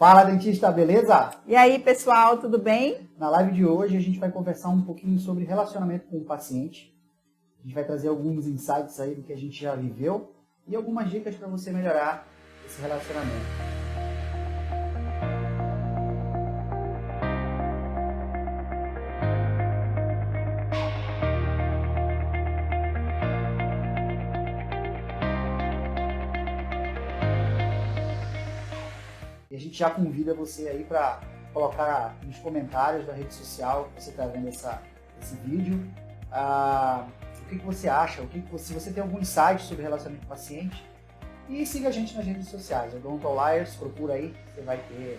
Fala, dentista, beleza? E aí, pessoal, tudo bem? Na live de hoje a gente vai conversar um pouquinho sobre relacionamento com o paciente. A gente vai trazer alguns insights aí do que a gente já viveu e algumas dicas para você melhorar esse relacionamento. E a gente já convida você aí para colocar nos comentários da rede social que você está vendo esse vídeo, o que você acha, se você tem algum insight sobre relacionamento com o paciente, e siga a gente nas redes sociais. Odontoliers, procura aí, você vai ter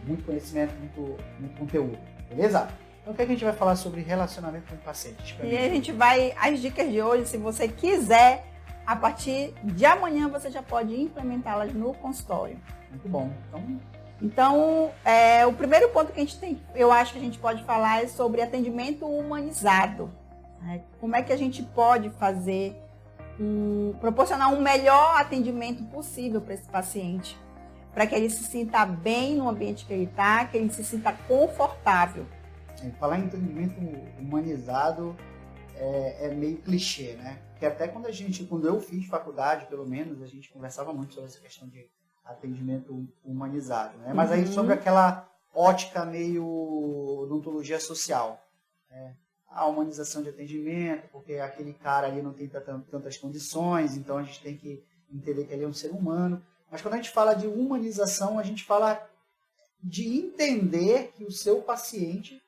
muito conhecimento, muito conteúdo, beleza? Então o que a gente vai falar sobre relacionamento com o paciente? E a gente vai, as dicas de hoje, se você quiser, a partir de amanhã você já pode implementá-las no consultório. Muito bom. Então, o primeiro ponto que eu acho que a gente pode falar é sobre atendimento humanizado. Como é que a gente pode proporcionar um melhor atendimento possível para esse paciente, para que ele se sinta bem no ambiente que ele está, que ele se sinta confortável. Falar em atendimento humanizado é meio clichê, né? Porque até quando eu fiz faculdade, pelo menos, a gente conversava muito sobre essa questão de atendimento humanizado, né? Mas aí sobre aquela ótica meio odontologia social, né? A humanização de atendimento, porque aquele cara ali não tem tantas condições, então a gente tem que entender que ele é um ser humano. Mas quando a gente fala de humanização, a gente fala de entender que o seu paciente,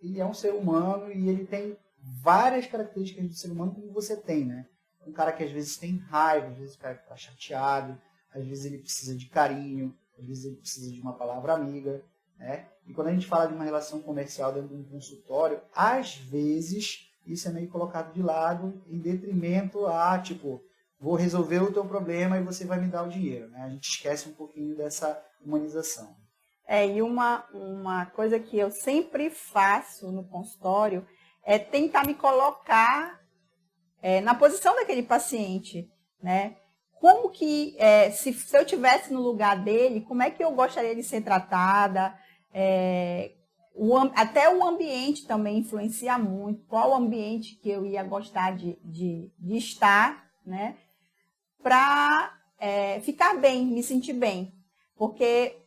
ele é um ser humano e ele tem várias características do ser humano como você tem, né? Um cara que às vezes tem raiva, às vezes o cara está chateado, às vezes ele precisa de carinho, às vezes ele precisa de uma palavra amiga, né? E quando a gente fala de uma relação comercial dentro de um consultório, às vezes isso é meio colocado de lado em detrimento a, vou resolver o teu problema e você vai me dar o dinheiro, né? A gente esquece um pouquinho dessa humanização. E uma coisa que eu sempre faço no consultório é tentar me colocar na posição daquele paciente, né? Como que, se eu estivesse no lugar dele, como é que eu gostaria de ser tratada? Até o ambiente também influencia muito. Qual o ambiente que eu ia gostar de estar, né? Para ficar bem, me sentir bem. Porque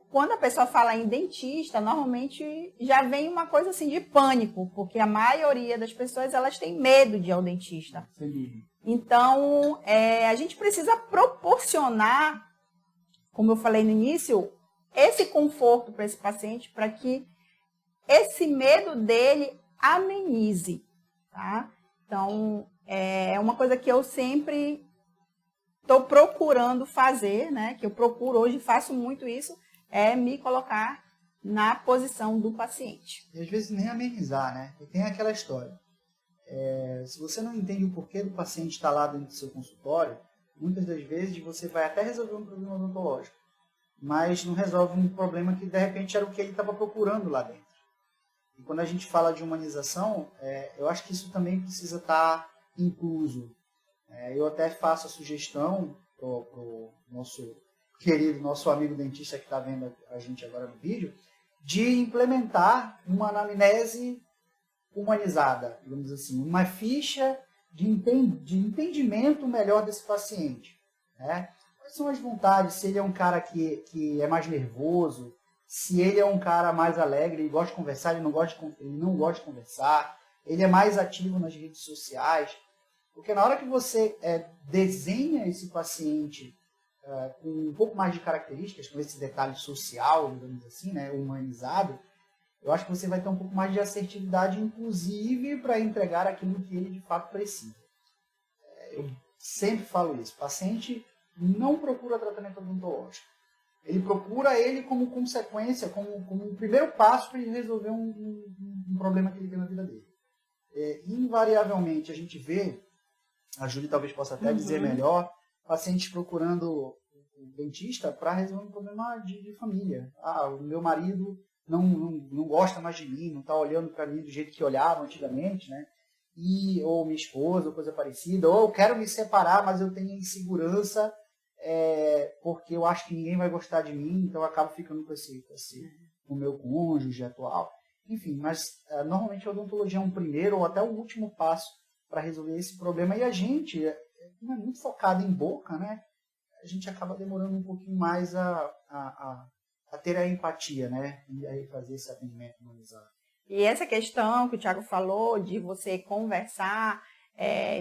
quando a pessoa fala em dentista, normalmente já vem uma coisa assim de pânico, porque a maioria das pessoas elas têm medo de ir ao dentista. Sim. Então, a gente precisa proporcionar, como eu falei no início, esse conforto para esse paciente, para que esse medo dele amenize, tá? Então, é uma coisa que eu sempre estou procurando fazer, né? Que eu procuro hoje, faço muito isso, é me colocar na posição do paciente. E às vezes nem amenizar, né? E tem aquela história. Se você não entende o porquê do paciente estar lá dentro do seu consultório, muitas das vezes você vai até resolver um problema odontológico, mas não resolve um problema que de repente era o que ele estava procurando lá dentro. E quando a gente fala de humanização, eu acho que isso também precisa estar incluso. Eu até faço a sugestão para o nosso amigo dentista que está vendo a gente agora no vídeo, de implementar uma anamnese humanizada, digamos assim, uma ficha de entendimento melhor desse paciente, né? Quais são as vontades, se ele é um cara que é mais nervoso, se ele é um cara mais alegre, ele gosta de conversar, ele não gosta de conversar, ele é mais ativo nas redes sociais, porque na hora que você desenha esse paciente com um pouco mais de características, com esse detalhe social, digamos assim, né, humanizado, eu acho que você vai ter um pouco mais de assertividade, inclusive, para entregar aquilo que ele de fato precisa. Eu sempre falo isso. O paciente não procura tratamento odontológico. Ele procura ele como consequência, como um primeiro passo para ele resolver um problema que ele tem na vida dele. Invariavelmente, a gente vê, a Júlia talvez possa até dizer melhor, pacientes procurando o dentista para resolver um problema de família. O meu marido não gosta mais de mim, não está olhando para mim do jeito que olhava antigamente, né? Ou minha esposa, ou coisa parecida, ou eu quero me separar, mas eu tenho insegurança porque eu acho que ninguém vai gostar de mim, então eu acabo ficando com o meu cônjuge atual. Enfim, mas normalmente a odontologia é um primeiro ou até o último passo para resolver esse problema. E a gente, como é muito focado em boca, né? A gente acaba demorando um pouquinho mais a ter a empatia, né? E aí fazer esse atendimento humanizado. E essa questão que o Thiago falou de você conversar,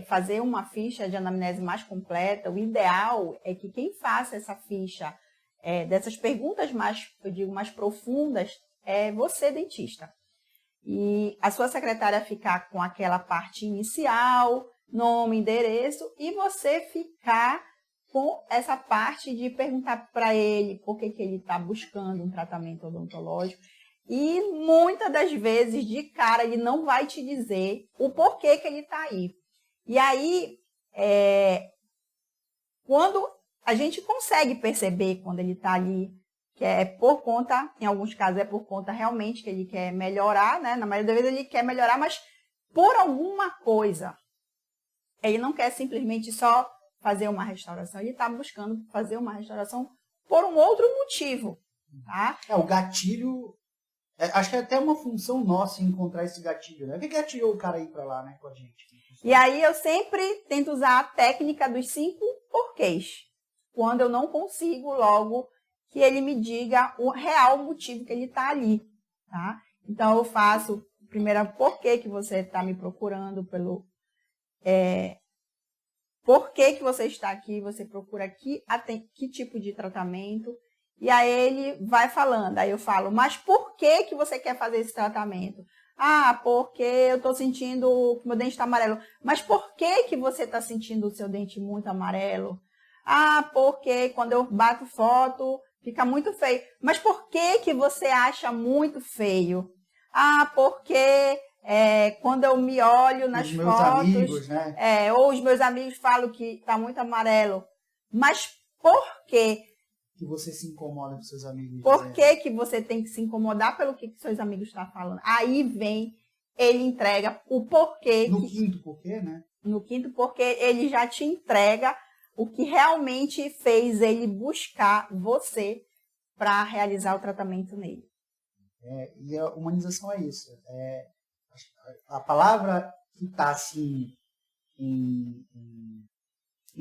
fazer uma ficha de anamnese mais completa, o ideal é que quem faça essa ficha dessas perguntas mais profundas é você, dentista. E a sua secretária ficar com aquela parte inicial, nome, endereço, e você ficar com essa parte de perguntar para ele por que ele está buscando um tratamento odontológico. E muitas das vezes, de cara, ele não vai te dizer o porquê que ele está aí. E aí, quando a gente consegue perceber quando ele está ali, que é por conta, em alguns casos é por conta realmente que ele quer melhorar, né? Na maioria das vezes ele quer melhorar, mas por alguma coisa. Ele não quer simplesmente só fazer uma restauração, ele está buscando fazer uma restauração por um outro motivo. Tá? O gatilho, acho que é até uma função nossa encontrar esse gatilho, né? O que gatilhou o cara ir para lá, né, com a gente? E aí eu sempre tento usar a técnica dos 5 porquês, quando eu não consigo logo que ele me diga o real motivo que ele está ali. Tá? Então eu faço, primeiro, por que você está me procurando, por que você está aqui, você procura aqui, que tipo de tratamento. E aí ele vai falando, aí eu falo, mas por que você quer fazer esse tratamento? Ah, porque eu estou sentindo que meu dente está amarelo. Mas por que você está sentindo o seu dente muito amarelo? Ah, porque quando eu bato foto, fica muito feio. Mas por que você acha muito feio? Ah, porque quando eu me olho nas fotos... Os meus amigos, né? Ou os meus amigos falam que está muito amarelo. Mas por quê? Que você se incomoda com seus amigos. Por que você tem que se incomodar pelo que seus amigos estão falando? Aí vem, ele entrega o porquê. No quinto porquê, né? No quinto porquê, ele já te entrega o que realmente fez ele buscar você para realizar o tratamento nele. E a humanização é isso. A palavra que está assim, em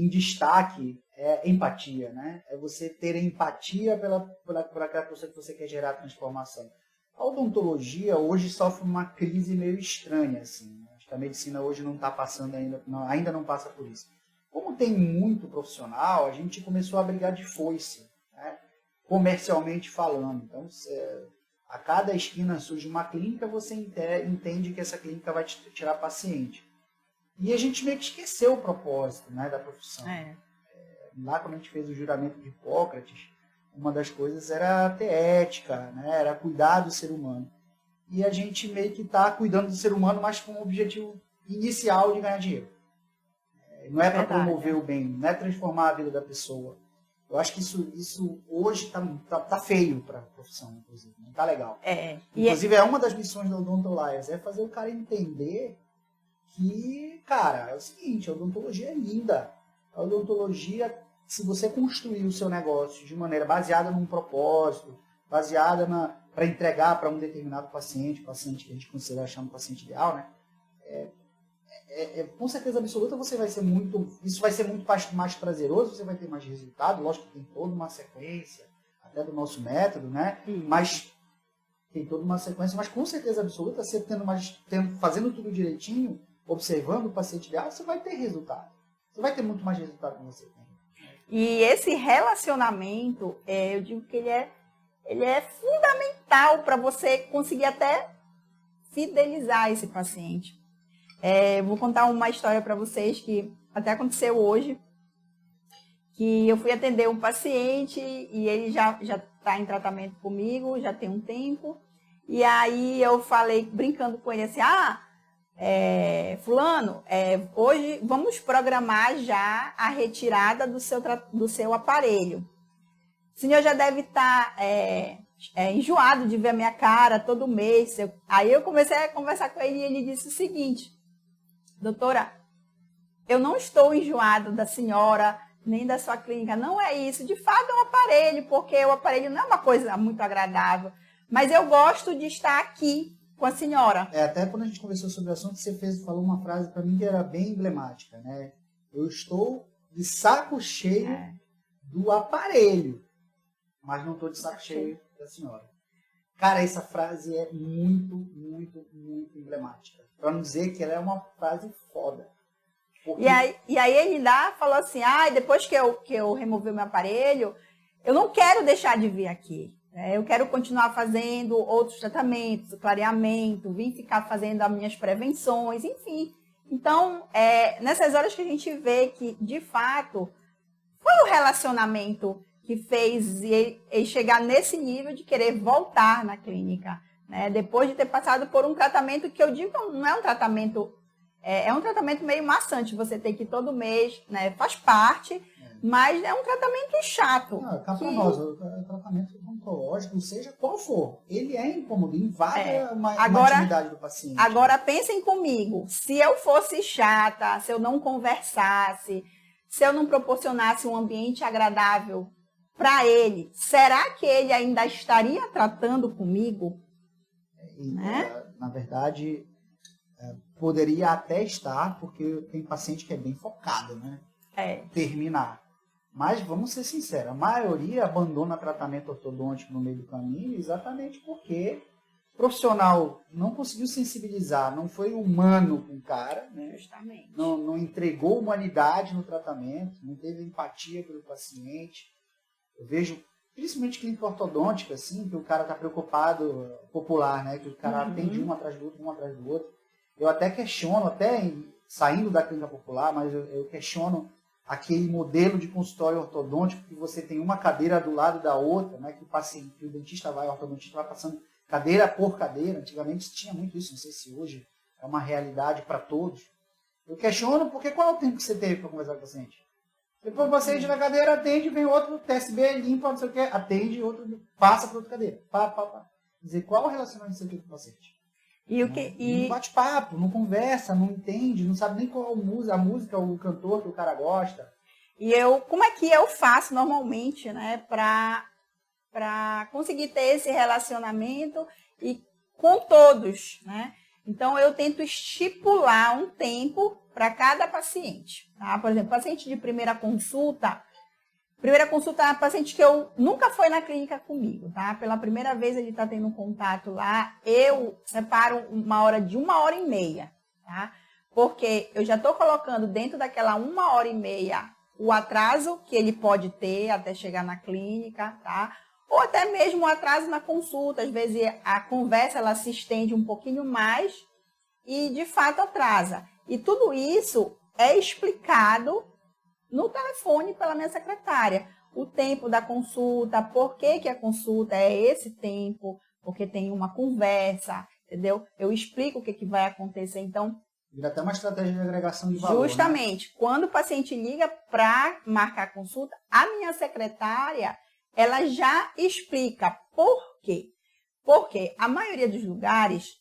destaque é empatia, né? É você ter empatia por aquela pessoa que você quer gerar transformação. A odontologia hoje sofre uma crise meio estranha, assim. Acho que a medicina hoje não está passando ainda não passa por isso. Como tem muito profissional, a gente começou a brigar de foice, né? Comercialmente falando. Então, a cada esquina surge uma clínica, você entende que essa clínica vai te tirar paciente. E a gente meio que esqueceu o propósito, né, da profissão. Lá, quando a gente fez o juramento de Hipócrates, uma das coisas era ter ética, né, era cuidar do ser humano. E a gente meio que está cuidando do ser humano, mas com o objetivo inicial de ganhar dinheiro. Não é para promover o bem, não é transformar a vida da pessoa. Eu acho que isso hoje tá feio para a profissão, inclusive. Não tá legal. Inclusive, é uma das missões da Odontolias, é fazer o cara entender que, cara, é o seguinte, a odontologia é linda. A odontologia, se você construir o seu negócio de maneira baseada num propósito, baseada para entregar para um determinado paciente que a gente considera achar um paciente ideal, né? Com certeza absoluta isso vai ser muito mais prazeroso, você vai ter mais resultado, lógico que tem toda uma sequência, até do nosso método, né? Mas tem toda uma sequência, mas com certeza absoluta, você fazendo tudo direitinho, observando o paciente ideal, você vai ter resultado. Você vai ter muito mais resultado que você tem. E esse relacionamento, eu digo que ele é fundamental para você conseguir até fidelizar esse paciente. Vou contar uma história para vocês que até aconteceu hoje, que eu fui atender um paciente e ele já está em tratamento comigo, já tem um tempo, e aí eu falei, brincando com ele assim, fulano, hoje vamos programar já a retirada do seu aparelho. O senhor já deve estar enjoado de ver a minha cara todo mês. Aí eu comecei a conversar com ele e ele disse o seguinte: doutora, eu não estou enjoado da senhora, nem da sua clínica. Não é isso. De fato, é um aparelho, porque o aparelho não é uma coisa muito agradável. Mas eu gosto de estar aqui com a senhora. Até quando a gente conversou sobre o assunto, você falou uma frase para mim que era bem emblemática, né? Eu estou de saco cheio do aparelho, mas não estou de saco cheio da senhora. Cara, essa frase é muito, muito, muito emblemática. Para não dizer que ela é uma frase foda. Porque... E aí ele falou assim, depois que eu removi o meu aparelho, eu não quero deixar de vir aqui. Eu quero continuar fazendo outros tratamentos, clareamento, vim ficar fazendo as minhas prevenções, enfim. Então, nessas horas que a gente vê que, de fato, foi o relacionamento que fez ele chegar nesse nível de querer voltar na clínica, né? Depois de ter passado por um tratamento que eu digo não é um tratamento, é um tratamento meio maçante, você tem que ir todo mês, né? Faz parte, mas é um tratamento chato. Não, cá pra nós, o tratamento odontológico, seja qual for, ele é incômodo, invade uma atividade do paciente. Agora pensem comigo, se eu fosse chata, se eu não conversasse, se eu não proporcionasse um ambiente agradável para ele, será que ele ainda estaria tratando comigo? Né? Na verdade, poderia até estar, porque tem paciente que é bem focado, né? Terminar. Mas vamos ser sinceros, a maioria abandona tratamento ortodôntico no meio do caminho exatamente porque o profissional não conseguiu sensibilizar, não foi humano com o cara, né? Justamente. Não entregou humanidade no tratamento, não teve empatia pelo paciente. Eu vejo, principalmente clínica ortodôntica, assim, que o cara está preocupado, popular, né? Que o cara atende um atrás do outro. Eu até questiono, saindo da clínica popular, mas eu questiono aquele modelo de consultório ortodôntico que você tem uma cadeira do lado da outra, né? Que o dentista vai, o ortodontista vai passando cadeira por cadeira. Antigamente tinha muito isso, não sei se hoje é uma realidade para todos. Eu questiono porque qual é o tempo que você teve para conversar com o paciente? Depois você entra na cadeira, atende, vem outro, TSB, limpa, não sei o que, atende, outro, passa para outra cadeira. Quer dizer, qual é o relacionamento que você tem com o paciente? Não bate papo, não conversa, não entende, não sabe nem qual é a música, o cantor que o cara gosta. E como é que eu faço normalmente, né, para conseguir ter esse relacionamento e com todos, né? Então, eu tento estipular um tempo para cada paciente. Tá? Por exemplo, paciente de primeira consulta é um paciente que nunca foi na clínica comigo, tá? Pela primeira vez ele está tendo um contato lá, eu separo uma hora de 1h30, tá? Porque eu já estou colocando dentro daquela 1h30 o atraso que ele pode ter até chegar na clínica, tá? Ou até mesmo o atraso na consulta. Às vezes a conversa ela se estende um pouquinho mais e de fato atrasa. E tudo isso é explicado no telefone pela minha secretária. O tempo da consulta, por que a consulta é esse tempo, porque tem uma conversa, entendeu? Eu explico o que vai acontecer. Então, vira até uma estratégia de agregação de valor. Justamente. Né? Quando o paciente liga para marcar a consulta, a minha secretária, ela já explica por quê. Porque a maioria dos lugares,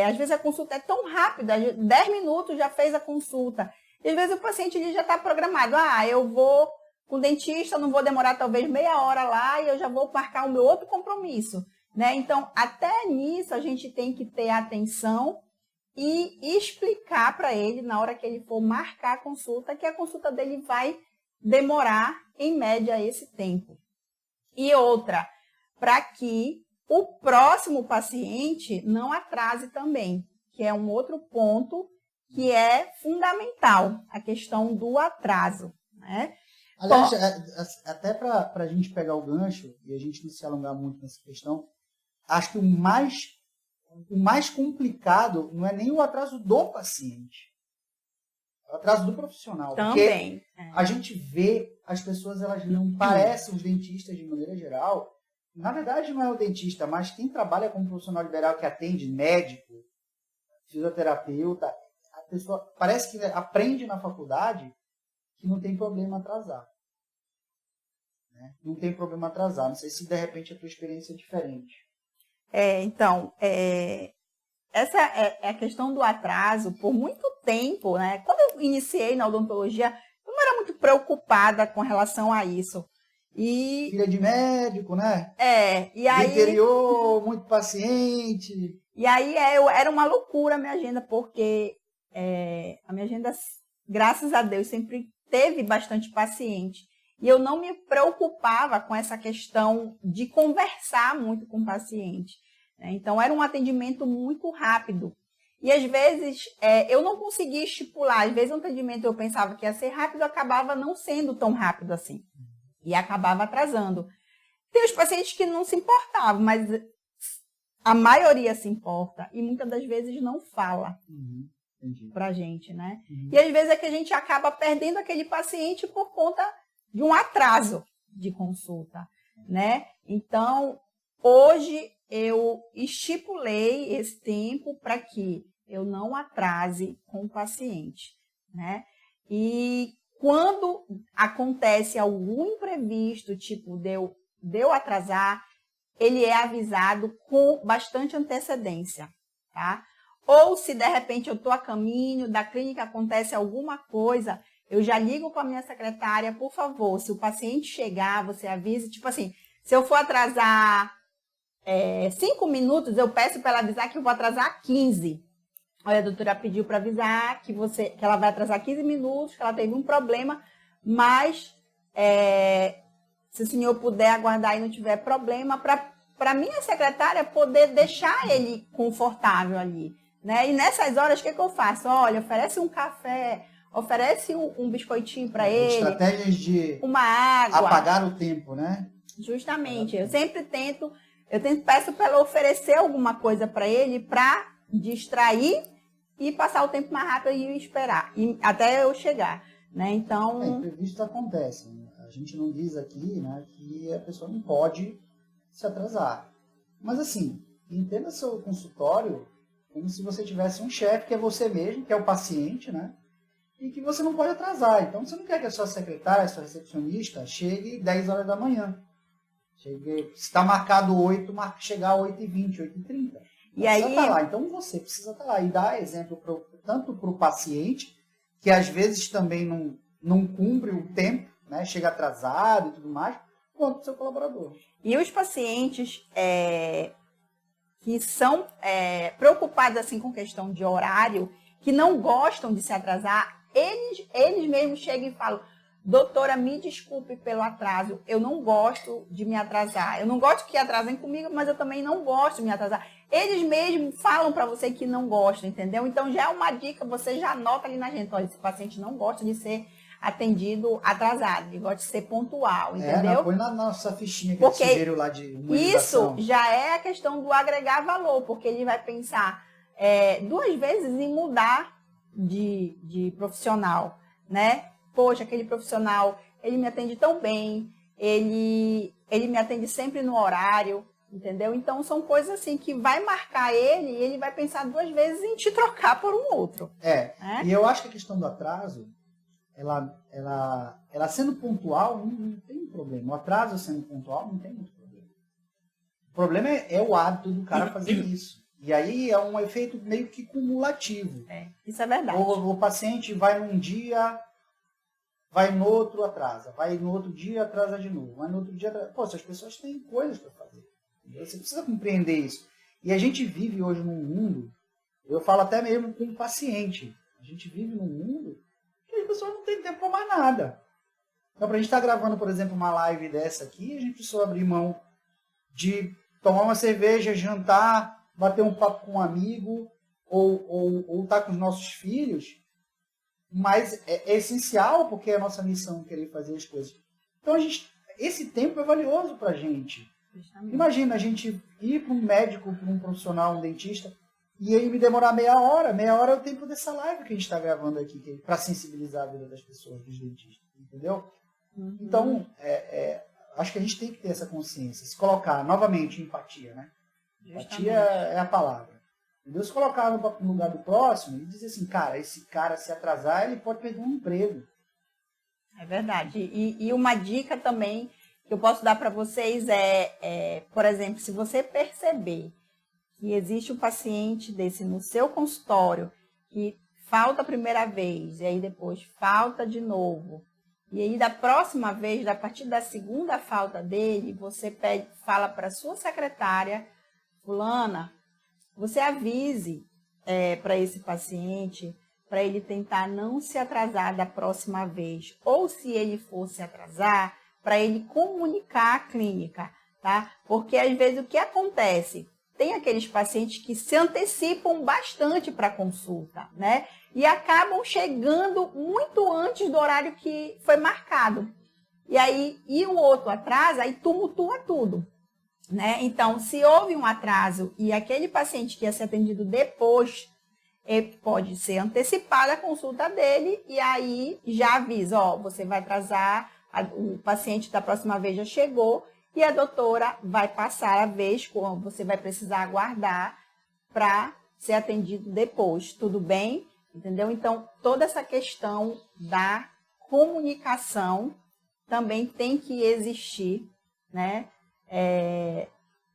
às vezes a consulta é tão rápida, 10 minutos já fez a consulta. E às vezes o paciente ele já está programado. Eu vou com o dentista, não vou demorar talvez meia hora lá e eu já vou marcar o meu outro compromisso. Né? Então, até nisso a gente tem que ter atenção e explicar para ele, na hora que ele for marcar a consulta, que a consulta dele vai demorar, em média, esse tempo. E outra, para que o próximo paciente não atrase também, que é um outro ponto que é fundamental, a questão do atraso. Né? Aliás, até para a gente pegar o gancho, e a gente não se alongar muito nessa questão, acho que o mais complicado não é nem o atraso do paciente, é o atraso do profissional. Também. Porque a gente vê, as pessoas elas não parecem os dentistas de maneira geral. Na verdade, não é o dentista, mas quem trabalha como profissional liberal que atende médico, fisioterapeuta, a pessoa parece que aprende na faculdade que não tem problema atrasar. Né? Não tem problema atrasar. Não sei se de repente a tua experiência é diferente. Essa é a questão do atraso por muito tempo, né? Quando eu iniciei na odontologia, eu não era muito preocupada com relação a isso. E, filha de médico, né? E aí... Do interior, muito paciente. E aí era uma loucura a minha agenda, porque a minha agenda, graças a Deus, sempre teve bastante paciente. E eu não me preocupava com essa questão de conversar muito com o paciente, né? Então, era um atendimento muito rápido. E, às vezes, eu não conseguia estipular. Às vezes, um atendimento eu pensava que ia ser rápido, acabava não sendo tão rápido assim. E acabava atrasando. Tem os pacientes que não se importavam, mas a maioria se importa. E, muitas das vezes, não fala pra gente, né? E, às vezes, é que a gente acaba perdendo aquele paciente por conta de um atraso de consulta, né? Então, hoje eu estipulei esse tempo para que eu não atrase com o paciente, né? E quando acontece algum imprevisto, tipo de eu atrasar, ele é avisado com bastante antecedência, tá? Ou se de repente eu estou a caminho da clínica, acontece alguma coisa, eu já ligo para a minha secretária, por favor, se o paciente chegar, você avise. Tipo assim, se eu for atrasar 5 minutos, eu peço para ela avisar que eu vou atrasar 15. Olha, a doutora pediu para avisar que ela vai atrasar 15 minutos, que ela teve um problema, mas se o senhor puder aguardar e não tiver problema, para minha secretária poder deixar ele confortável ali, né? E nessas horas, o que eu faço? Olha, oferece um café, oferece um biscoitinho para ele. Estratégias de uma água. Apagar o tempo, né? Justamente. Eu sempre peço para ela oferecer alguma coisa para ele para distrair e passar o tempo mais rápido e esperar, até eu chegar, né? Então... imprevistos acontecem. A gente não diz aqui, né, que a pessoa não pode se atrasar. Mas assim, entenda seu consultório como se você tivesse um chefe que é você mesmo, que é o paciente, né? E que você não pode atrasar. Então, você não quer que a sua secretária, a sua recepcionista, chegue 10 horas da manhã. Se está marcado 8, chegar às 8h20, 8h30. E aí... Tá lá. Então, você precisa estar lá. E dar exemplo tanto para o paciente, que às vezes também não cumpre o tempo, né? Chega atrasado e tudo mais, quanto para o seu colaborador. E os pacientes que são preocupados assim, com questão de horário, que não gostam de se atrasar, eles mesmos chegam e falam: doutora, me desculpe pelo atraso, eu não gosto de me atrasar. Eu não gosto que atrasem comigo, mas eu também não gosto de me atrasar. Eles mesmos falam para você que não gostam, entendeu? Então, já é uma dica, você já anota ali na gente: olha, esse paciente não gosta de ser atendido atrasado, ele gosta de ser pontual, entendeu? Põe na nossa fichinha que porque sugeriu lá de humanização. Isso já é a questão do agregar valor, porque ele vai pensar 2 vezes em mudar de profissional, né? Poxa, aquele profissional, ele me atende tão bem, ele me atende sempre no horário, entendeu? Então, são coisas assim que vai marcar ele e ele vai pensar 2 vezes em te trocar por um outro. E eu acho que a questão do atraso, ela sendo pontual, não tem problema. O atraso sendo pontual, não tem muito problema. O problema é o hábito do cara fazer isso. E aí é um efeito meio que cumulativo. Isso é verdade. O paciente vai num dia, vai no outro, atrasa. Vai no outro dia, atrasa de novo. Vai no outro dia, atrasa. As pessoas têm coisas para fazer. Você precisa compreender isso. E a gente vive hoje num mundo, eu falo até mesmo com o paciente, a gente vive num mundo que as pessoas não têm tempo para mais nada. Então, para a gente estar gravando, por exemplo, uma live dessa aqui, a gente precisa abrir mão de tomar uma cerveja, jantar, bater um papo com um amigo, ou estar com os nossos filhos, mas é essencial, porque é a nossa missão querer fazer as coisas. Então, esse tempo é valioso para a gente. Justamente. Imagina a gente ir para um médico, para um profissional, um dentista, e ele me demorar meia hora. Meia hora é o tempo dessa live que a gente está gravando aqui, para sensibilizar a vida das pessoas, dos dentistas, entendeu? Uhum. Então, acho que a gente tem que ter essa consciência, se colocar novamente empatia, né? Empatia é a palavra. Entendeu? Se colocar no lugar do próximo e dizer assim, cara, esse cara se atrasar, ele pode perder um emprego. É verdade. E uma dica também que eu posso dar para vocês por exemplo, se você perceber que existe um paciente desse no seu consultório que falta a primeira vez e aí depois falta de novo, E aí, da próxima vez, a partir da segunda falta dele, você fala para sua secretária, fulana, você avise para esse paciente, para ele tentar não se atrasar da próxima vez. Ou se ele for se atrasar, para ele comunicar à clínica, tá? Porque às vezes o que acontece? Tem aqueles pacientes que se antecipam bastante para a consulta, né? E acabam chegando muito antes do horário que foi marcado. E o outro atrasa, aí tumultua tudo, né? Então, se houve um atraso e aquele paciente que ia ser atendido depois, pode ser antecipada a consulta dele e aí já avisa, você vai atrasar, o paciente da próxima vez já chegou e a doutora vai passar a vez, você vai precisar aguardar para ser atendido depois, tudo bem? Entendeu? Então, toda essa questão da comunicação também tem que existir, né?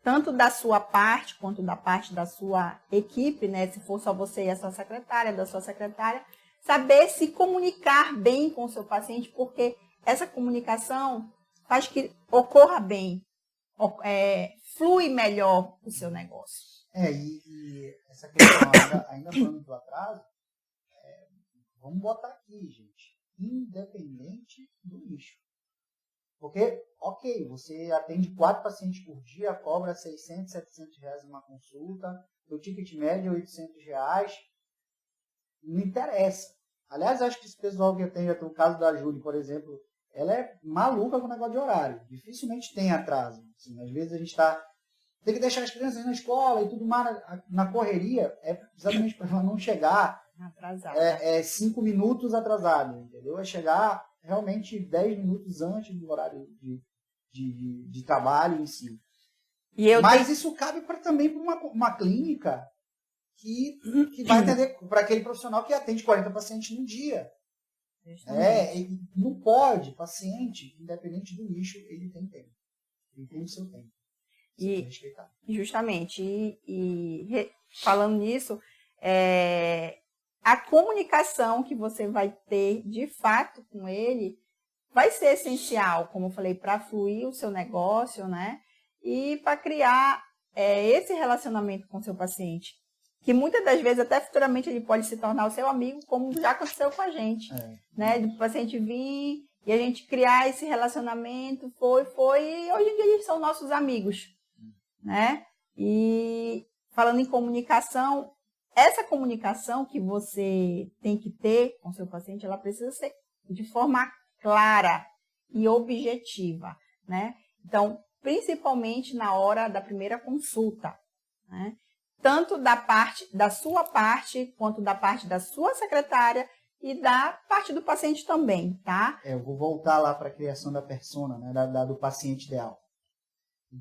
Tanto da sua parte, quanto da parte da sua equipe, né? Se for só você e a sua secretária, da sua secretária, saber se comunicar bem com o seu paciente, porque essa comunicação faz que ocorra bem, flui melhor o seu negócio. E essa questão, ainda falando do atraso, vamos botar aqui, gente, independente do nicho. Porque, ok, você atende 4 pacientes por dia, cobra 600, 700 reais uma consulta, o ticket médio é 800 reais, não interessa. Aliás, acho que esse pessoal que atende, no caso da Júlia, por exemplo, ela é maluca com o negócio de horário. Dificilmente tem atraso. Assim, às vezes a gente tem que deixar as crianças na escola e tudo mais na correria, exatamente para ela não chegar 5 minutos atrasado, entendeu? É chegar realmente 10 minutos antes do horário de trabalho em si. Mas isso cabe também para uma clínica que vai atender para aquele profissional que atende 40 pacientes no dia. Não pode, paciente, independente do nicho, ele tem tempo. Ele tem o seu tempo. E justamente, falando nisso, a comunicação que você vai ter de fato com ele vai ser essencial, como eu falei, para fluir o seu negócio, né? E para criar esse relacionamento com o seu paciente. Que muitas das vezes, até futuramente, ele pode se tornar o seu amigo, como já aconteceu com a gente. Né? Do paciente vir e a gente criar esse relacionamento, e hoje em dia eles são nossos amigos. Né? E falando em comunicação, essa comunicação que você tem que ter com o seu paciente, ela precisa ser de forma clara e objetiva. Né? Então, principalmente na hora da primeira consulta. Né? Tanto da sua parte, quanto da parte da sua secretária e da parte do paciente também, tá? Eu vou voltar lá para a criação da persona, né, do paciente ideal.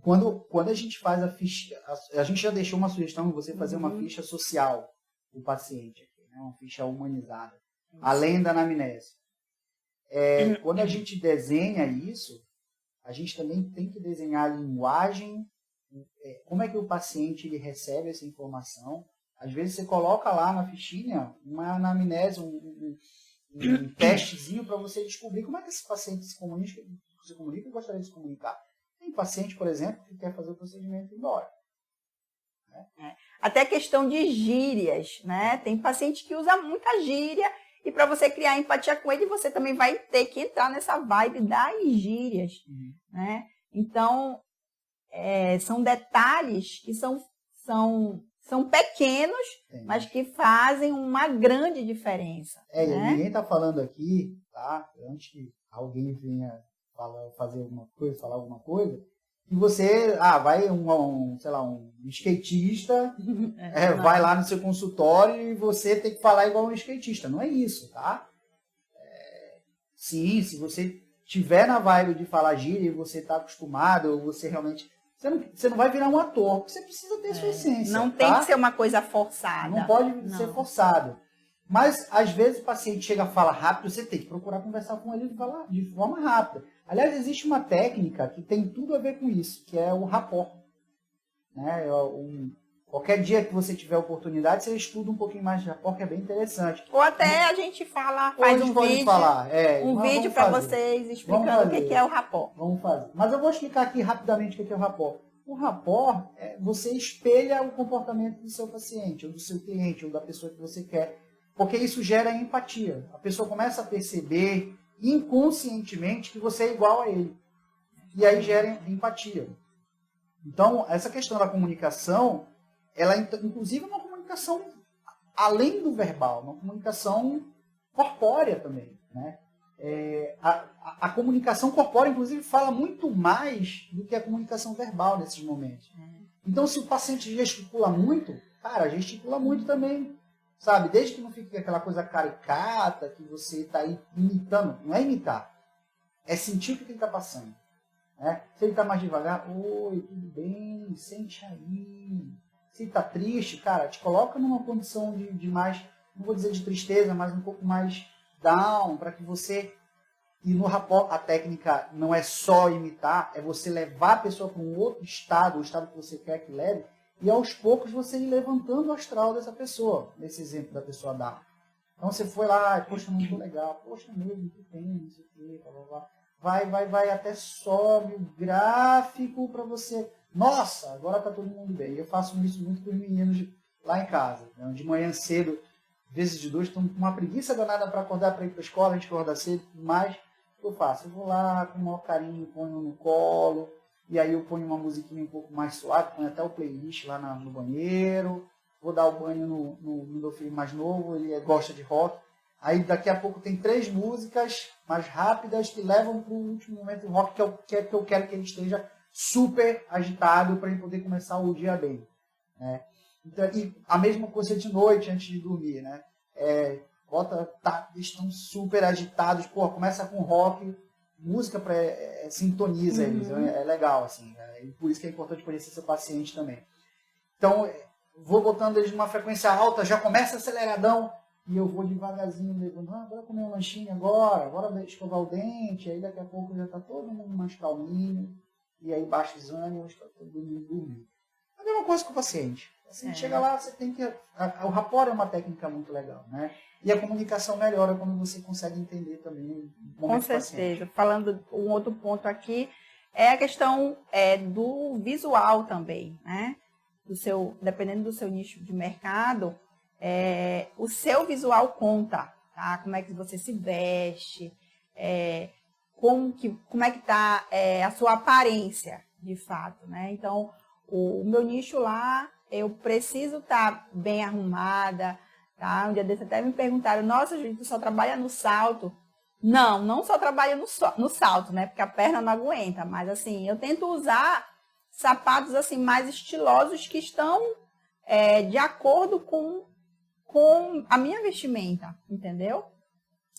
Quando a gente faz a ficha, a gente já deixou uma sugestão de você fazer uma ficha social do paciente, né, uma ficha humanizada, além da anamnese. Quando a gente desenha isso, a gente também tem que desenhar a linguagem, como é que o paciente ele recebe essa informação. Às vezes você coloca lá na fichinha uma anamnese, um testezinho para você descobrir como é que esse paciente se comunica e gostaria de se comunicar. Tem paciente, por exemplo, que quer fazer o procedimento e ir embora. Né? Até questão de gírias, né? Tem paciente que usa muita gíria e para você criar empatia com ele, você também vai ter que entrar nessa vibe das gírias. Né? Então, são detalhes que são pequenos, mas que fazem uma grande diferença. Né? Ninguém está falando aqui, tá? Antes que alguém venha falar alguma coisa, que você, vai um skatista, vai lá no seu consultório e você tem que falar igual um skatista. Não é isso, tá? Sim, se você tiver na vibe de falar gíria e você está acostumado, ou você realmente... Você não vai virar um ator, porque você precisa ter sua essência. Não tem que ser uma coisa forçada. Não pode ser forçado. Mas, às vezes, o paciente chega a falar rápido, você tem que procurar conversar com ele de forma rápida. Aliás, existe uma técnica que tem tudo a ver com isso, que é o rapport. Né? Qualquer dia que você tiver oportunidade, você estuda um pouquinho mais de rapport, que é bem interessante. Ou até a gente faz um vídeo, para vocês explicando o que é o rapport. Vamos fazer. Mas eu vou explicar aqui rapidamente o que é o rapport. O rapport, você espelha o comportamento do seu paciente, ou do seu cliente, ou da pessoa que você quer. Porque isso gera empatia. A pessoa começa a perceber inconscientemente que você é igual a ele. E aí gera empatia. Então, essa questão da comunicação, ela inclusive é uma comunicação além do verbal, uma comunicação corpórea também, né? A comunicação corpórea, inclusive, fala muito mais do que a comunicação verbal nesses momentos. Então, se o paciente gesticula muito, cara, gesticula muito também, sabe? Desde que não fique aquela coisa caricata, que você está imitando. Não é imitar, é sentir o que ele está passando. Né? Se ele está mais devagar, oi, tudo bem, sente aí. Se está triste, cara, te coloca numa condição de mais, não vou dizer de tristeza, mas um pouco mais down, para que você... E no rapport, a técnica não é só imitar, é você levar a pessoa para um outro estado, o estado que você quer que leve, e aos poucos você ir levantando o astral dessa pessoa, nesse exemplo da pessoa dar. Então você foi lá, poxa, muito legal, poxa mesmo, que tem, não sei o quê, blá, blá, blá. Vai, até sobe o gráfico para você. Nossa, agora está todo mundo bem. Eu faço isso muito com os meninos lá em casa. Né? De manhã cedo, vezes de 2, estão com uma preguiça danada para acordar, para ir para a escola, a gente acorda cedo, mas o que eu faço? Eu vou lá com o maior carinho, ponho no colo, e aí eu ponho uma musiquinha um pouco mais suave, ponho até o playlist lá no banheiro, vou dar o banho no meu filho mais novo, ele gosta de rock. Aí daqui a pouco tem 3 músicas mais rápidas que levam para o último momento do rock, que eu quero que ele esteja super agitado para ele poder começar o dia bem. Né? Então, e a mesma coisa de noite, antes de dormir. Né? Estão super agitados, começa com rock, música sintoniza eles, é legal. Assim, e por isso que é importante conhecer seu paciente também. Então, vou botando eles numa frequência alta, já começa aceleradão, e eu vou devagarzinho, levando, agora comer um lanchinho agora escovar o dente, aí daqui a pouco já está todo mundo mais calminho, e aí baixa os ânimos, está todo mundo dormindo. A mesma coisa com o paciente. O paciente chega lá, você tem que... O rapport é uma técnica muito legal, né? E a comunicação melhora quando você consegue entender também o momento do paciente. Com certeza. Falando um outro ponto aqui, é a questão do visual também, né? Dependendo do seu nicho de mercado, o seu visual conta, tá? Como é que você se veste, como é que está a sua aparência, de fato, né? Então, o meu nicho lá, eu preciso estar bem arrumada, tá? Um dia desse até me perguntaram, nossa, Júlia, tu só trabalha no salto? Não só trabalho no salto, né? Porque a perna não aguenta, mas assim, eu tento usar sapatos assim mais estilosos que estão de acordo com a minha vestimenta, entendeu?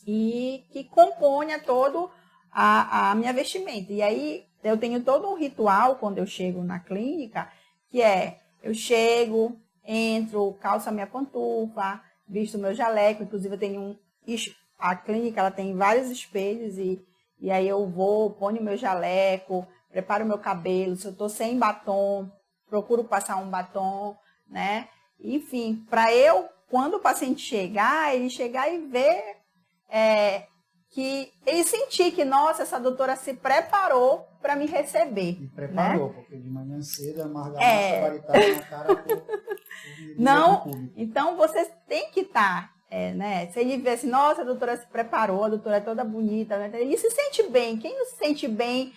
E que compõe todo a minha vestimenta. E aí eu tenho todo um ritual quando eu chego na clínica, que eu chego, entro, calço a minha pantufa, visto o meu jaleco, inclusive eu tenho a clínica ela tem vários espelhos e aí eu ponho o meu jaleco, preparo o meu cabelo, se eu estou sem batom, procuro passar um batom, né? Enfim, para quando o paciente chegar, ele chegar e ver que ele sentir que, nossa, essa doutora se preparou para me receber. E preparou, né? Porque de manhã cedo a margamassa varitada na cara. Não, então você tem que estar, né? Se ele vê assim, nossa, a doutora se preparou, a doutora é toda bonita, né? Ele se sente bem. Quem não se sente bem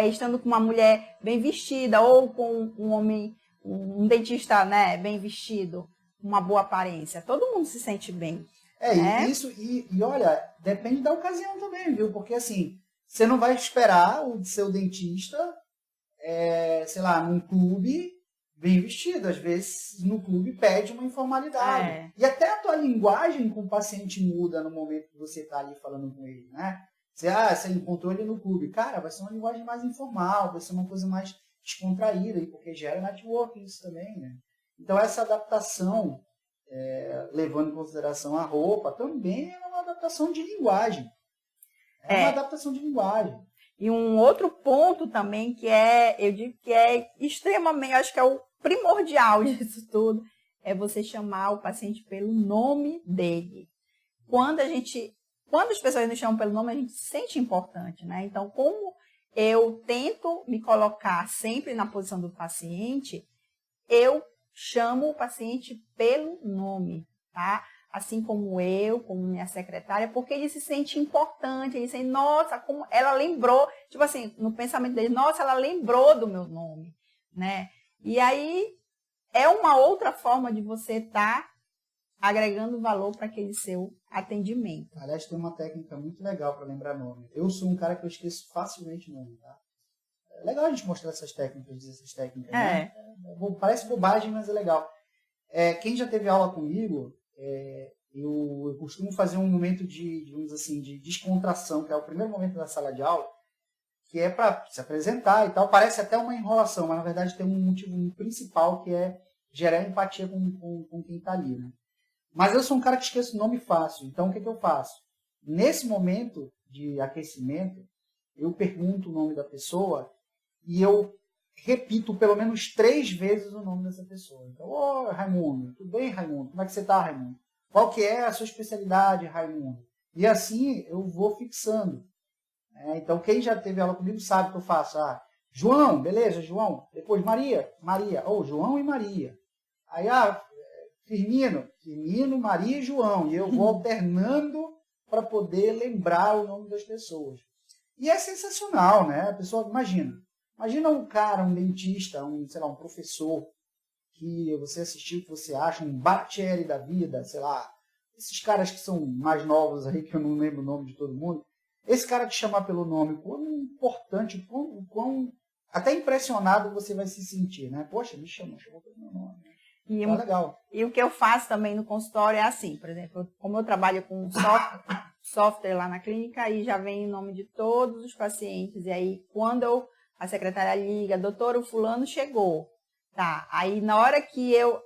estando com uma mulher bem vestida ou com um homem, um dentista, né, bem vestido, uma boa aparência? Todo mundo se sente bem. Isso, e olha, depende da ocasião também, viu? Porque assim, você não vai esperar o seu dentista, sei lá, num clube bem vestido. Às vezes, no clube pede uma informalidade. E até a tua linguagem com o paciente muda no momento que você está ali falando com ele, né? Você encontrou ele no clube. Cara, vai ser uma linguagem mais informal, vai ser uma coisa mais descontraída, porque gera networking isso também, né? Então, essa adaptação, levando em consideração a roupa, também é uma adaptação de linguagem. É uma adaptação de linguagem. E um outro ponto também que eu digo que é extremamente, acho que é o primordial disso tudo, é você chamar o paciente pelo nome dele. Quando as pessoas nos chamam pelo nome, a gente se sente importante, né? Então, como eu tento me colocar sempre na posição do paciente, eu chamo o paciente pelo nome, tá? Assim como eu, como minha secretária, porque ele se sente importante, ele sente, nossa, como ela lembrou, tipo assim, no pensamento dele, nossa, ela lembrou do meu nome, né? E aí, é uma outra forma de você estar agregando valor para aquele seu atendimento. Aliás, tem uma técnica muito legal para lembrar nome. Eu sou um cara que eu esqueço facilmente nome, tá? É legal a gente mostrar essas técnicas, né? Parece bobagem, mas é legal. Quem já teve aula comigo, eu costumo fazer um momento de, digamos assim, de descontração, que é o primeiro momento da sala de aula, que é para se apresentar e tal. Parece até uma enrolação, mas na verdade tem um motivo principal, que é gerar empatia com quem está ali, né? Mas eu sou um cara que esqueço o nome fácil. Então, o que eu faço? Nesse momento de aquecimento, eu pergunto o nome da pessoa e eu repito pelo menos 3 vezes o nome dessa pessoa. Então, ô, Raimundo, tudo bem, Raimundo? Como é que você está, Raimundo? Qual que é a sua especialidade, Raimundo? E assim eu vou fixando. Então, quem já teve aula comigo sabe que eu faço. João, beleza, João. Depois, Maria. João e Maria. Aí, Firmino, Maria e João. E eu vou alternando para poder lembrar o nome das pessoas. E é sensacional, né? A pessoa, imagina um cara, um dentista, um professor que você assistiu, que você acha, um Bachelli da vida, sei lá, esses caras que são mais novos aí, que eu não lembro o nome de todo mundo. Esse cara te chamar pelo nome, quão importante, quão até impressionado você vai se sentir, né? Poxa, me chamou pelo meu nome. Legal. E o que eu faço também no consultório é assim, por exemplo, como eu trabalho com software lá na clínica, aí já vem o nome de todos os pacientes, e aí quando a secretária liga, doutor, o fulano chegou, tá? Aí na hora que eu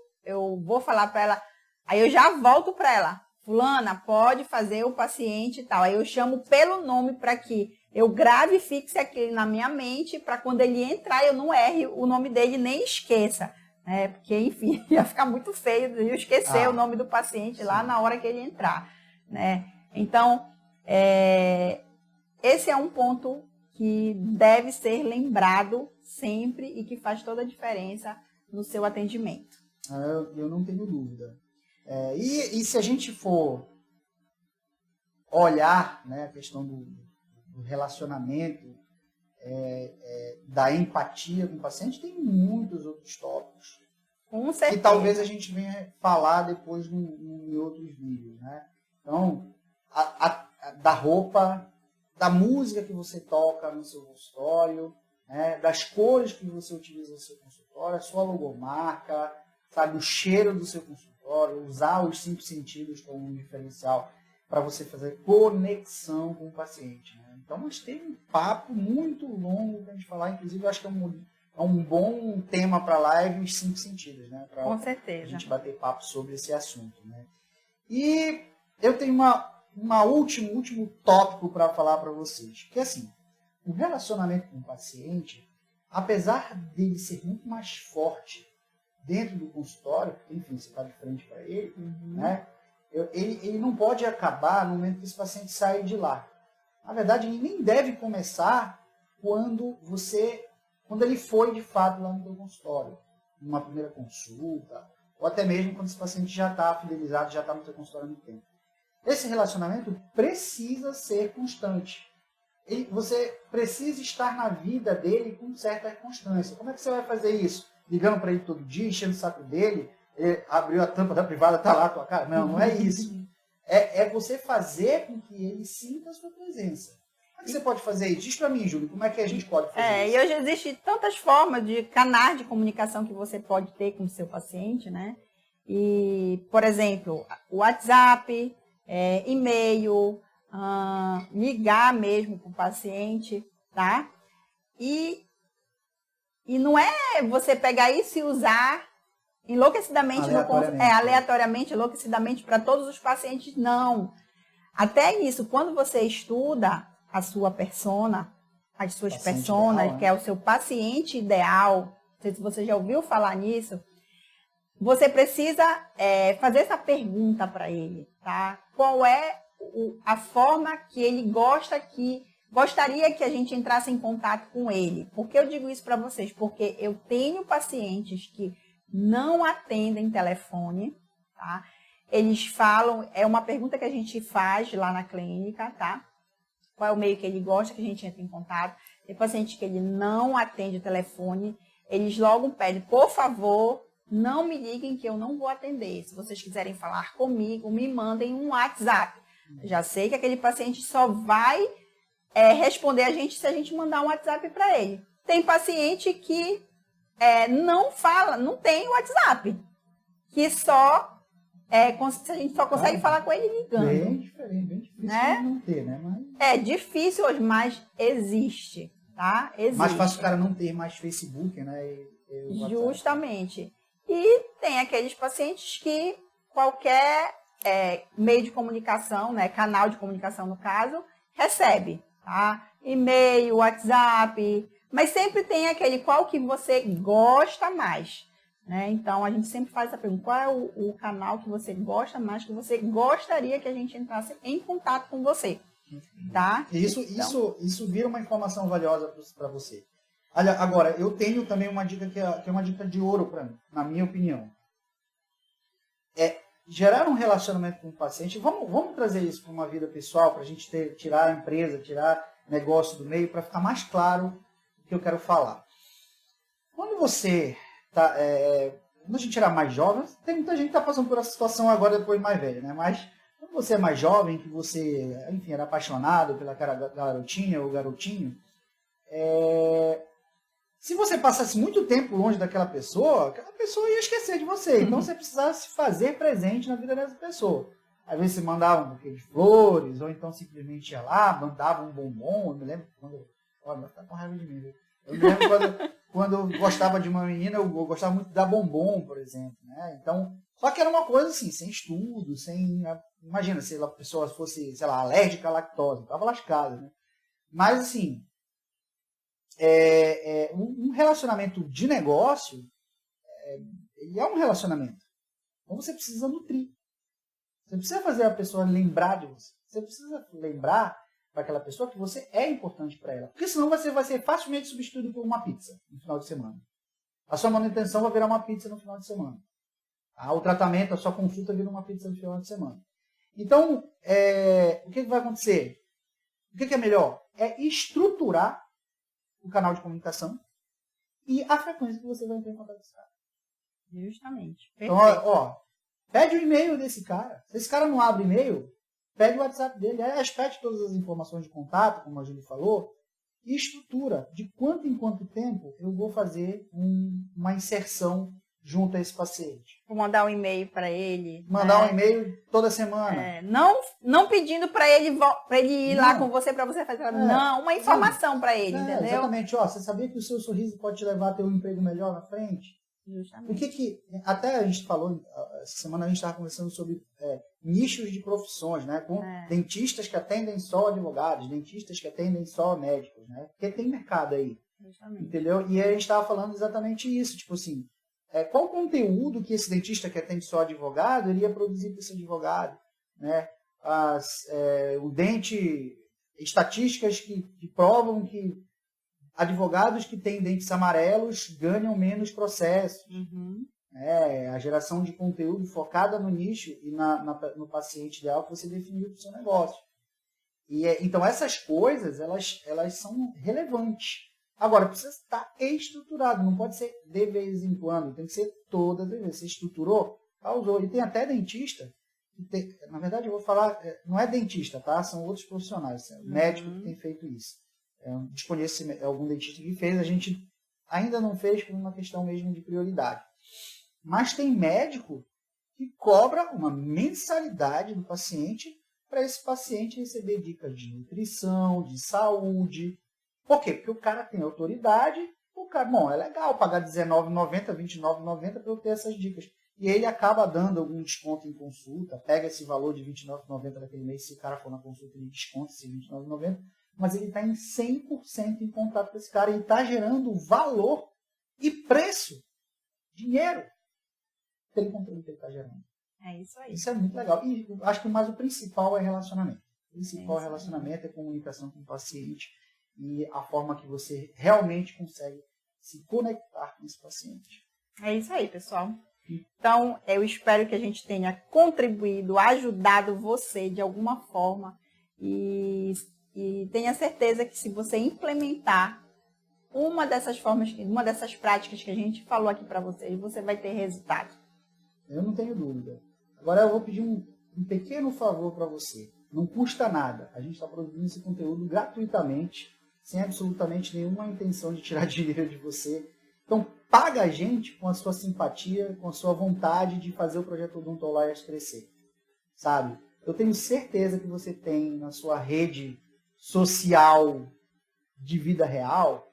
vou falar para ela, aí eu já volto para ela, fulana, pode fazer o paciente e tal, aí eu chamo pelo nome para que eu grave e fixe aquele na minha mente, para quando ele entrar eu não erre o nome dele nem esqueça. Porque, enfim, ia ficar muito feio de eu esquecer o nome do paciente lá na hora que ele entrar, né? Então, esse é um ponto que deve ser lembrado sempre e que faz toda a diferença no seu atendimento. Eu não tenho dúvida. E se a gente for olhar, né, a questão do relacionamento, da empatia com o paciente, tem muitos outros tópicos. Com certeza. Que talvez a gente venha falar depois em outros vídeos, né? Então, da roupa, da música que você toca no seu consultório, né? Das cores que você utiliza no seu consultório, a sua logomarca, sabe, o cheiro do seu consultório, usar os 5 sentidos como um diferencial para você fazer conexão com o paciente, né? Então, nós temos um papo muito longo para a gente falar, inclusive, eu acho que é um bom tema para a live, os 5 sentidos, né? Com certeza. A gente bater papo sobre esse assunto, né? E eu tenho último tópico para falar para vocês, que é assim, o relacionamento com o paciente, apesar dele ser muito mais forte dentro do consultório, porque, enfim, você está de frente para ele, né? Ele não pode acabar no momento que esse paciente sai de lá. Na verdade, ele nem deve começar quando ele foi, de fato, lá no seu consultório, numa primeira consulta, ou até mesmo quando esse paciente já está fidelizado, já está no seu consultório há muito tempo. Esse relacionamento precisa ser constante. Você precisa estar na vida dele com certa constância. Como é que você vai fazer isso? Ligando para ele todo dia, enchendo o saco dele, ele abriu a tampa da privada, está lá a tua cara? Não é isso. É você fazer com que ele sinta a sua presença. Como é que você pode fazer isso? Diz para mim, Júlio, como é que a gente pode fazer isso? E hoje existem tantas formas de canais de comunicação que você pode ter com o seu paciente, né? E, por exemplo, WhatsApp, e-mail, ligar mesmo para o paciente, tá? E não é você pegar isso e usar enlouquecidamente, aleatoriamente, enlouquecidamente para todos os pacientes, não. Até nisso, quando você estuda a sua persona, as suas Paciente personas, ideal, né? que é o seu paciente ideal. Não sei se você já ouviu falar nisso. Você precisa fazer essa pergunta para ele, tá? Qual é a forma que ele gostaria que a gente entrasse em contato com ele? Por que eu digo isso para vocês? Porque eu tenho pacientes que não atendem telefone, tá? Eles falam, é uma pergunta que a gente faz lá na clínica, tá? Qual é o meio que ele gosta que a gente entre em contato? Tem paciente que ele não atende o telefone, eles logo pedem, por favor, não me liguem que eu não vou atender. Se vocês quiserem falar comigo, me mandem um WhatsApp. Já sei que aquele paciente só vai responder a gente se a gente mandar um WhatsApp para ele. Tem paciente que não fala, não tem WhatsApp, que a gente só consegue falar com ele ligando. Bem diferente, bem difícil né? não ter, né? Mas... É difícil hoje, mas existe, tá? Existe. Mais fácil o cara não ter mais Facebook, né? E WhatsApp. Justamente. E tem aqueles pacientes que qualquer meio de comunicação, né, canal de comunicação no caso, recebe, tá? E-mail, WhatsApp, mas sempre tem aquele qual que você gosta mais, né? Então a gente sempre faz essa pergunta, qual é o canal que você gosta mais, que você gostaria que a gente entrasse em contato com você, tá? Isso vira uma informação valiosa para você. Olha, agora, eu tenho também uma dica que é uma dica de ouro para mim, na minha opinião. Gerar um relacionamento com o paciente. Vamos trazer isso para uma vida pessoal, para a gente tirar a empresa, tirar negócio do meio, para ficar mais claro o que eu quero falar. Quando você quando a gente era mais jovem, tem muita gente que está passando por essa situação agora, depois mais velha, né? Mas quando você é mais jovem, que você, enfim, era apaixonado pela garotinha ou garotinho, se você passasse muito tempo longe daquela pessoa, aquela pessoa ia esquecer de você. Então você precisava se fazer presente na vida dessa pessoa. Às vezes você mandava um buquê de flores, ou então simplesmente ia lá, mandava um bombom. Eu me lembro quando... Olha, vai ficar com raiva de mim, viu? Eu me lembro quando eu gostava de uma menina, eu gostava muito de dar bombom, por exemplo. Né? Então, só que era uma coisa assim, sem estudo, sem... Imagina se a pessoa fosse, sei lá, alérgica à lactose. Estava lascada, né? Mas assim... um relacionamento de negócio, ele é um relacionamento. Então você precisa nutrir. Você precisa fazer a pessoa lembrar de você. Você precisa lembrar para aquela pessoa que você é importante para ela. Porque senão você vai ser facilmente substituído por uma pizza no final de semana. A sua manutenção vai virar uma pizza no final de semana. O tratamento, a sua consulta vira uma pizza no final de semana. Então, o que vai acontecer? O que é melhor? É estruturar o canal de comunicação e a frequência que você vai entrar em contato com esse cara. Justamente. Então, pede o e-mail desse cara. Se esse cara não abre e-mail, pede o WhatsApp dele. Pede todas as informações de contato, como a Júlia falou, e estrutura de quanto em quanto tempo eu vou fazer uma inserção junto a esse paciente. Vou mandar um e-mail para ele. Mandar um e-mail toda semana. Não pedindo para ele ir lá com você, para você fazer. Não, uma informação para ele, entendeu? Exatamente. Você sabia que o seu sorriso pode te levar a ter um emprego melhor na frente? Justamente. Até a gente falou, essa semana a gente estava conversando sobre nichos de profissões, né? Com dentistas que atendem só advogados, dentistas que atendem só médicos, né? Porque tem mercado aí. Justamente. Entendeu? E a gente estava falando exatamente isso, tipo assim, qual o conteúdo que esse dentista que atende só advogado iria produzir para esse advogado, né? Estatísticas que provam que advogados que têm dentes amarelos ganham menos processos. Uhum. A geração de conteúdo focada no nicho e no paciente ideal que você definiu para o seu negócio. Então essas coisas, elas são relevantes. Agora, precisa estar estruturado, não pode ser de vez em quando, tem que ser todas as vezes. Você estruturou, causou. E tem até dentista, na verdade eu vou falar, não é dentista, tá? São outros profissionais, médico que tem feito isso. Desconheço se algum dentista que fez, a gente ainda não fez por uma questão mesmo de prioridade. Mas tem médico que cobra uma mensalidade do paciente para esse paciente receber dicas de nutrição, de saúde. Por quê? Porque o cara tem autoridade, é legal pagar R$19,90, R$29,90 para eu ter essas dicas. E ele acaba dando algum desconto em consulta, pega esse valor de R$29,90 daquele mês, se o cara for na consulta, ele desconta esse R$29,90, mas ele está em 100% em contato com esse cara. Ele está gerando valor e preço, dinheiro, pelo conteúdo que ele está gerando. É isso aí. Isso é muito legal. E acho que o principal é relacionamento. O principal relacionamento é comunicação com o paciente e a forma que você realmente consegue se conectar com esse paciente. É isso aí, pessoal. Então, eu espero que a gente tenha contribuído, ajudado você de alguma forma e tenha certeza que se você implementar uma dessas formas, uma dessas práticas que a gente falou aqui para vocês, você vai ter resultado. Eu não tenho dúvida. Agora eu vou pedir um pequeno favor para você. Não custa nada. A gente está produzindo esse conteúdo gratuitamente, sem absolutamente nenhuma intenção de tirar dinheiro de você. Então, paga a gente com a sua simpatia, com a sua vontade de fazer o projeto Odontolias crescer. Sabe? Eu tenho certeza que você tem na sua rede social de vida real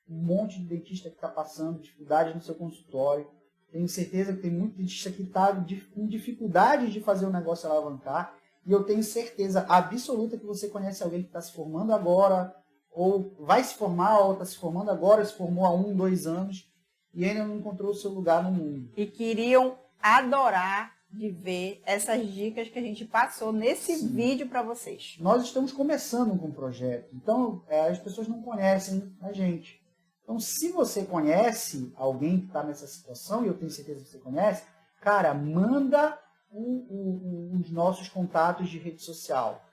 um monte de dentista que está passando dificuldade no seu consultório. Tenho certeza que tem muito dentista que está com dificuldade de fazer o negócio alavancar. E eu tenho certeza absoluta que você conhece alguém que está se formando agora, ou vai se formar, ou está se formando agora, se formou há 1, 2 anos, e ainda não encontrou o seu lugar no mundo. E queriam adorar de ver essas dicas que a gente passou nesse vídeo para vocês. Nós estamos começando com o projeto, então as pessoas não conhecem a gente. Então, se você conhece alguém que está nessa situação, e eu tenho certeza que você conhece, cara, manda os nossos contatos de rede social.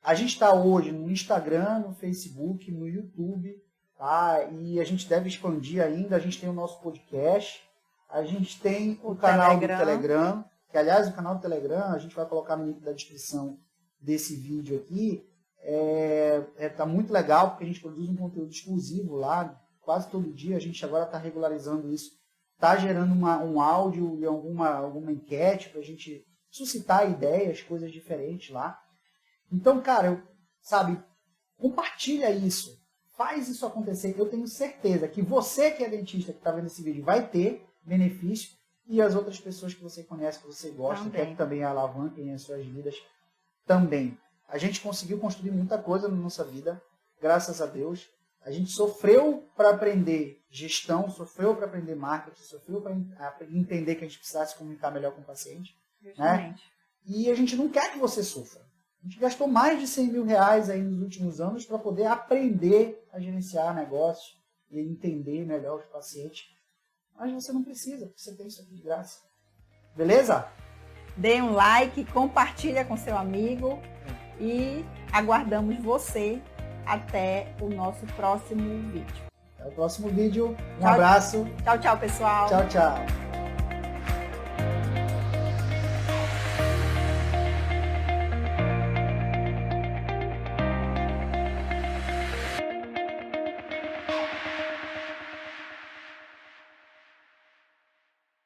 A gente está hoje no Instagram, no Facebook, no YouTube, tá? E a gente deve expandir ainda. A gente tem o nosso podcast, a gente tem o canal do Telegram, que aliás o canal do Telegram, a gente vai colocar no link da descrição desse vídeo aqui, tá muito legal, porque a gente produz um conteúdo exclusivo lá, quase todo dia. A gente agora está regularizando isso, está gerando um áudio e alguma enquete para a gente suscitar ideias, coisas diferentes lá. Então, cara, compartilha isso, faz isso acontecer. Eu tenho certeza que você que é dentista, que está vendo esse vídeo, vai ter benefício, e as outras pessoas que você conhece, que você gosta, quer que também alavanquem as suas vidas também. A gente conseguiu construir muita coisa na nossa vida, graças a Deus. A gente sofreu para aprender gestão, sofreu para aprender marketing, sofreu para entender que a gente precisasse se comunicar melhor com o paciente. Né? E a gente não quer que você sofra. A gente gastou mais de 100 mil reais aí nos últimos anos para poder aprender a gerenciar negócios e entender melhor os pacientes. Mas você não precisa, porque você tem isso aqui de graça. Beleza? Dê um like, compartilha com seu amigo e aguardamos você até o nosso próximo vídeo. Até o próximo vídeo. Um abraço. Tchau, tchau, pessoal. Tchau, tchau.